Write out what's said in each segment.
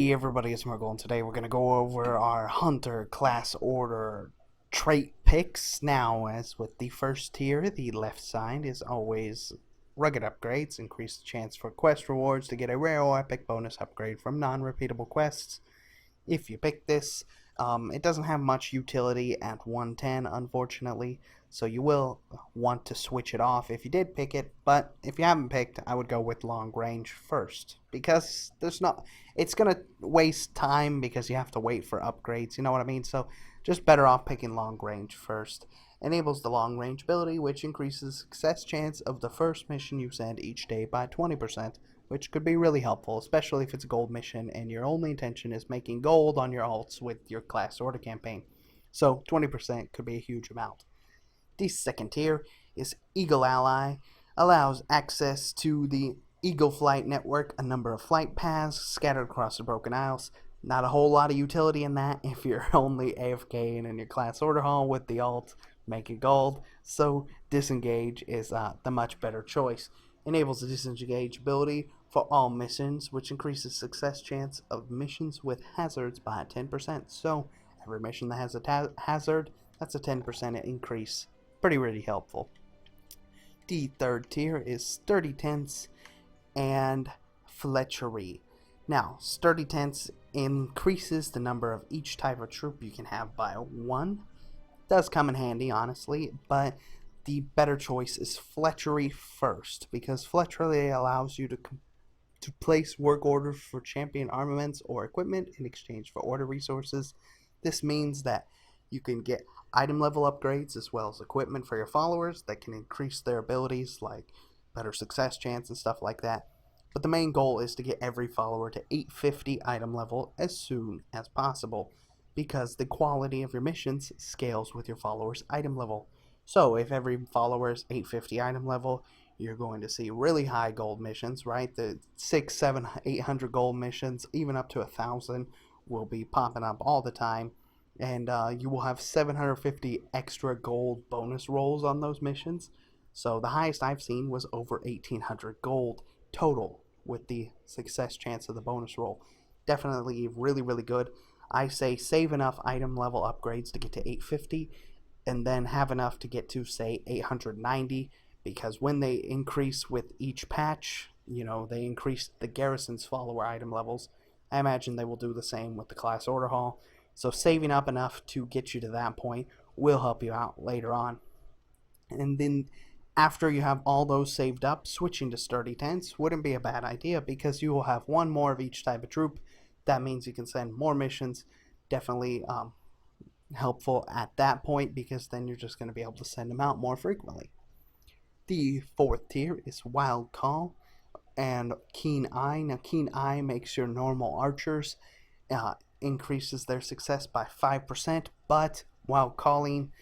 Hey everybody, it's Murgle, and today we're going to go over our Hunter class order trait picks. Now, as with the first tier, the left side is always rugged upgrades, increase the chance for quest rewards to get a rare or epic bonus upgrade from non-repeatable quests. If you pick this, it doesn't have much utility at 110, unfortunately, so you will want to switch it off if you did pick it. But if you haven't picked, I would go with long range first, because it's gonna waste time because you have to wait for upgrades, you know what I mean? So just better off picking long range first. Enables the long range ability, which increases success chance of the first mission you send each day by 20%, which could be really helpful, especially if it's a gold mission and your only intention is making gold on your alts with your class order campaign. So 20% could be a huge amount. The second tier is Eagle Ally, allows access to the Eagle Flight Network, a number of flight paths scattered across the Broken Isles. Not a whole lot of utility in that if you're only AFK and in your class order hall with the alt making gold, so Disengage is the much better choice. Enables the disengage ability for all missions, which increases success chance of missions with hazards by 10%. So every mission that has a hazard, that's a 10% increase. Pretty helpful. The third tier is Sturdy Tents and Fletchery. Now, Sturdy Tents increases the number of each type of troop you can have by 1. Does come in handy, honestly, but the better choice is Fletchery first, because Fletchery allows you to place work orders for champion armaments or equipment in exchange for order resources. This means that you can get item level upgrades as well as equipment for your followers that can increase their abilities, like better success chance and stuff like that. But the main goal is to get every follower to 850 item level as soon as possible, because the quality of your missions scales with your followers' item level. So if every follower is 850 item level, you're going to see really high gold missions, right? The 6, 7, 800 gold missions, even up to 1,000, will be popping up all the time. And you will have 750 extra gold bonus rolls on those missions. So the highest I've seen was over 1,800 gold total with the success chance of the bonus roll. Definitely really good. I say save enough item level upgrades to get to 850, and then have enough to get to, say, 890, because when they increase with each patch, they increase the garrison's follower item levels. I imagine they will do the same with the class order hall. So saving up enough to get you to that point will help you out later on. And then after you have all those saved up, switching to Sturdy Tents wouldn't be a bad idea, because you will have one more of each type of troop. That means you can send more missions. Definitely helpful at that point, because then you're just going to be able to send them out more frequently. The fourth tier is Wild Call and Keen Eye. Now, Keen Eye makes your normal archers increases their success by 5%, but while calling,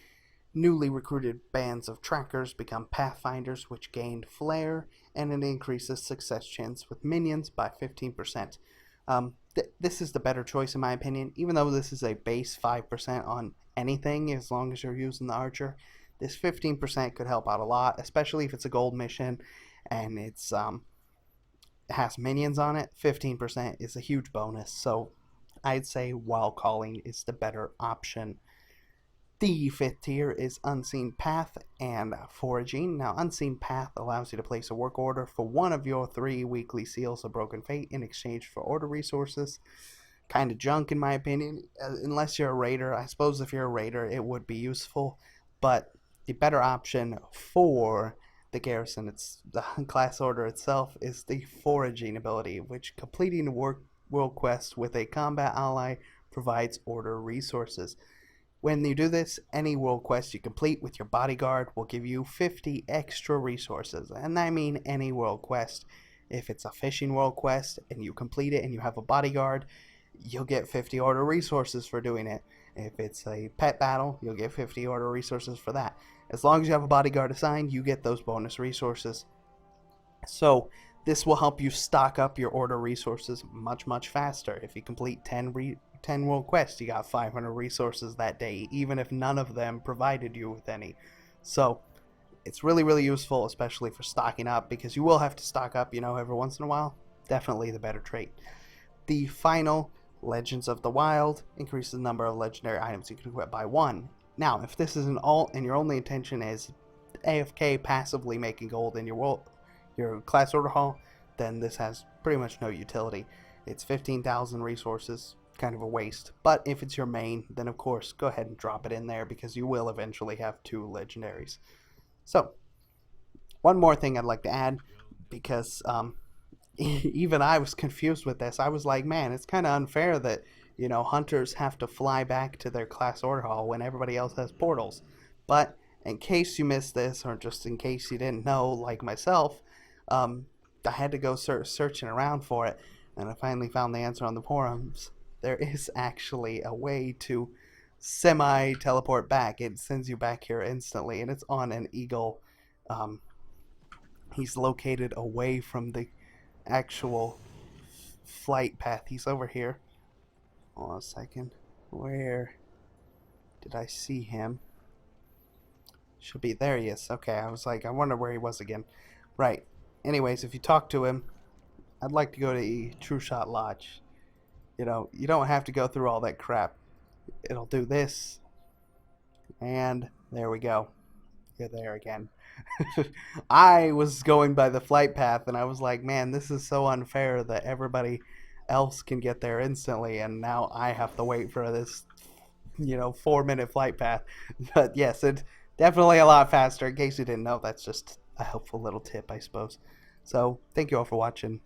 newly recruited bands of trackers become pathfinders, which gain flair, and it increases success chance with minions by 15%. This is the better choice in my opinion, even though this is a base 5% on anything as long as you're using the archer. This 15% could help out a lot, especially if it's a gold mission and it has minions on it. 15% is a huge bonus, so I'd say while calling is the better option. The fifth tier is Unseen Path and Foraging. Now, Unseen Path allows you to place a work order for one of your 3 weekly Seals of Broken Fate in exchange for order resources. Kind of junk in my opinion, unless you're a raider. I suppose if you're a raider it would be useful, but the better option for the garrison, it's the class order itself, is the Foraging ability, which completing a world quest with a combat ally provides order resources. When you do this, any world quest you complete with your bodyguard will give you 50 extra resources, and I mean any world quest. If it's a fishing world quest and you complete it and you have a bodyguard, you'll get 50 order resources for doing it. If it's a pet battle, you'll get 50 order resources for that. As long as you have a bodyguard assigned, you get those bonus resources. So this will help you stock up your order resources much faster. If you complete 10 world quests, you got 500 resources that day, even if none of them provided you with any. So it's really useful, especially for stocking up, because you will have to stock up, every once in a while. Definitely the better trait. the final Legends of the Wild increases the number of legendary items you can equip by 1. Now, if this is an alt and your only intention is AFK passively making gold in your class order hall, then this has pretty much no utility. It's 15,000 resources, kind of a waste. But if it's your main, then of course go ahead and drop it in there because you will eventually have 2 legendaries. So, one more thing I'd like to add, because even I was confused with this. I was like, man, it's kind of unfair that, hunters have to fly back to their class order hall when everybody else has portals. But in case you missed this, or just in case you didn't know, like myself, I had to go searching around for it, and I finally found the answer on the forums. There is actually a way to semi-teleport back. It sends you back here instantly, and it's on an eagle. He's located away from the actual flight path. He's over here. Hold on a second. Where did I see him? Should be there. Yes. Okay. I was like, I wonder where he was again. Right. Anyways, if you talk to him, I'd like to go to the True Shot Lodge. You don't have to go through all that crap. It'll do this, and there we go. You're there again. I was going by the flight path, and I was like, man, this is so unfair that everybody else can get there instantly, and now I have to wait for this, 4-minute flight path. But yes, it's definitely a lot faster. In case you didn't know, that's just a helpful little tip, I suppose. So, thank you all for watching.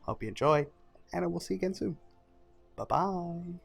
Hope you enjoy, and I will see you again soon. Bye-bye.